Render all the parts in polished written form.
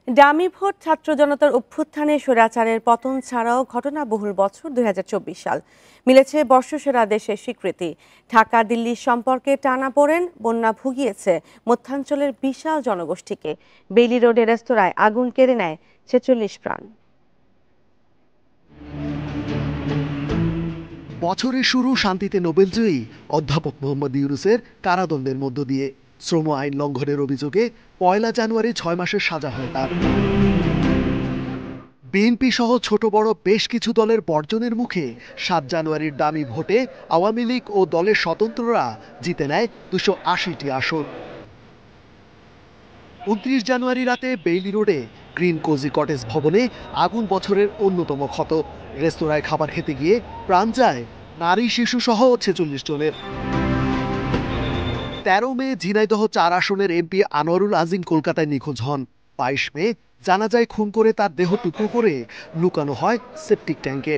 Dummy vote ছাত্র জনতার অভ্যুত্থানে স্বৈরাচারের পতন ছাড়াও ঘটনাবহুল বছর ২০২৪ সাল মিলেছে বর্ষসেরা দেশের স্বীকৃতি। ঢাকা দিল্লির সম্পর্কে টানাপোড়েন বন্যা ভুগিয়েছে মধ্যাঞ্চলের বিশাল জনগোষ্ঠীকে। বেইলি রোডের রেস্তোরাঁয় আগুন কেড়ে নেয় ৪৬ প্রাণ। বছরের শুরু শান্তিতে নোবেলজয়ী অধ্যাপক মোহাম্মদ ইউনূসের কারাদণ্ডের মধ্য দিয়ে। শ্রম আইন লঙ্ঘনের অভিযোগে ১ জানুয়ারি ৬ মাসের সাজা হয় তার। বিএনপি সহ ছোট বড় বেশ কিছু দলের বর্জনের মুখে ৭ জানুয়ারির দামি ভোটে আওয়ামী লীগ ও দলের স্বতন্ত্ররা জিতে নেয় ২৮০টি আসন। ২৯ জানুয়ারি রাতে বেইলি রোডে গ্রিন কোজি কটেজ ভবনে আগুন বছরের অন্যতম ক্ষত। রেস্তোরাঁয় খাবার খেতে গিয়ে প্রাণ যায় নারী শিশু সহ ৪৬ জনের। ১৩ মে ঝিনাইদহ ৪ আসনের এমপি আনোয়ারুল আজিম কলকাতায় নিখোঁজ হন। ২২ মে জানাজায় খুন করে তার দেহ টুকরো করে লুকানো হয় সেপটিক ট্যাঙ্কে।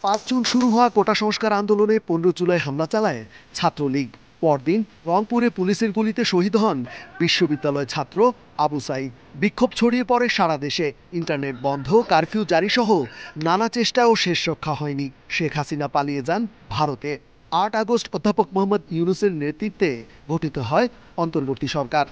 ৫ জুন শুরু হওয়া কোটা সংস্কার আন্দোলনে ১৫ জুলাই হামলা চালায় ছাত্রলীগ। পরদিন রংপুরে পুলিশের গুলিতে শহীদ হন বিশ্ববিদ্যালয় ছাত্র আবু সাঈদ। বিক্ষোভ ছড়িয়ে পড়ে সারা দেশে। ইন্টারনেট বন্ধ, কারফিউ জারি সহ নানা চেষ্টাও শেষ রক্ষা হয়নি। শেখ হাসিনা পালিয়ে যান ভারতে। ৮ আগস্ট অধ্যাপক মোহাম্মদ ইউনূসের নেতৃত্বে গঠিত হয় অন্তর্বর্তী সরকার।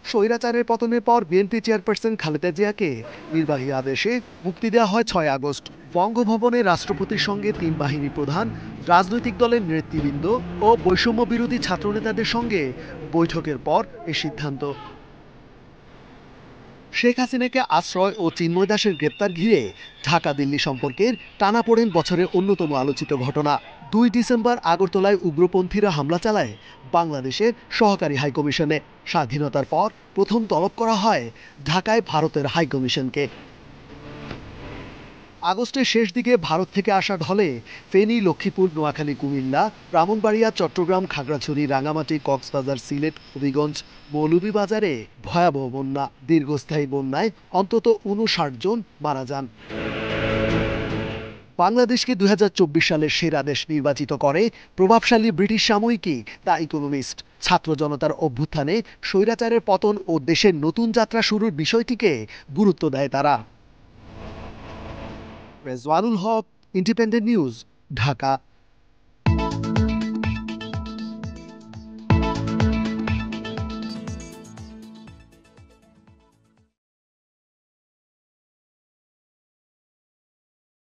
স্বৈরাচারের পতনের পর বিএনপি চেয়ারপারসন খালেদা জিয়াকে নির্বাহী আদেশে মুক্তি দেওয়া হয় ৬ আগস্ট। বঙ্গভবনে রাষ্ট্রপতির সঙ্গে ৩ বাহিনী প্রধান, রাজনৈতিক দলের নেতৃবৃন্দ ও বৈষম্য বিরোধী ছাত্রনেতাদের সঙ্গে বৈঠকের পর এ সিদ্ধান্ত। শেখ হাসিনাকে আশ্রয় ও চিন্ময় দাসের গ্রেপ্তার ঘিরে ঢাকা দিল্লি সম্পর্কের টানাপোড়েন বছরের অন্যতম আলোচিত ঘটনা। ২ ডিসেম্বর আগরতলায় উগ্রপন্থীরা হামলা চালায় বাংলাদেশের সহকারী হাইকমিশনে। স্বাধীনতার পর প্রথম তলব করা হয় ঢাকায় ভারতের হাইকমিশনকে। আগস্টের শেষ দিকে ভারত থেকে আসা ঢলে ফেনী, লক্ষ্মীপুর, নোয়াখালী, কুমিল্লা, ব্রাহ্মণবাড়িয়া, চট্টগ্রাম, খাগড়াছড়ি, রাঙামাটি, কক্সবাজার, সিলেট, হবিগঞ্জ, মৌলভীবাজারে ভয়াবহ বন্যা। দীর্ঘস্থায়ী বন্যায় অন্তত ৫৯ জন মারা যান। বাংলাদেশকে ২০২৪ সালের সেরা দেশ নির্বাচিত করে প্রভাবশালী ব্রিটিশ সাময়িকী দ্য ইকোনমিস্ট। ছাত্র জনতার অভ্যুত্থানে স্বৈরাচারের পতন ও দেশের নতুন যাত্রা শুরুর বিষয়টিকে গুরুত্ব দেয় তারা। রেজওয়ানুল হক, ইন্ডিপেন্ডেন্ট নিউজ, ঢাকা।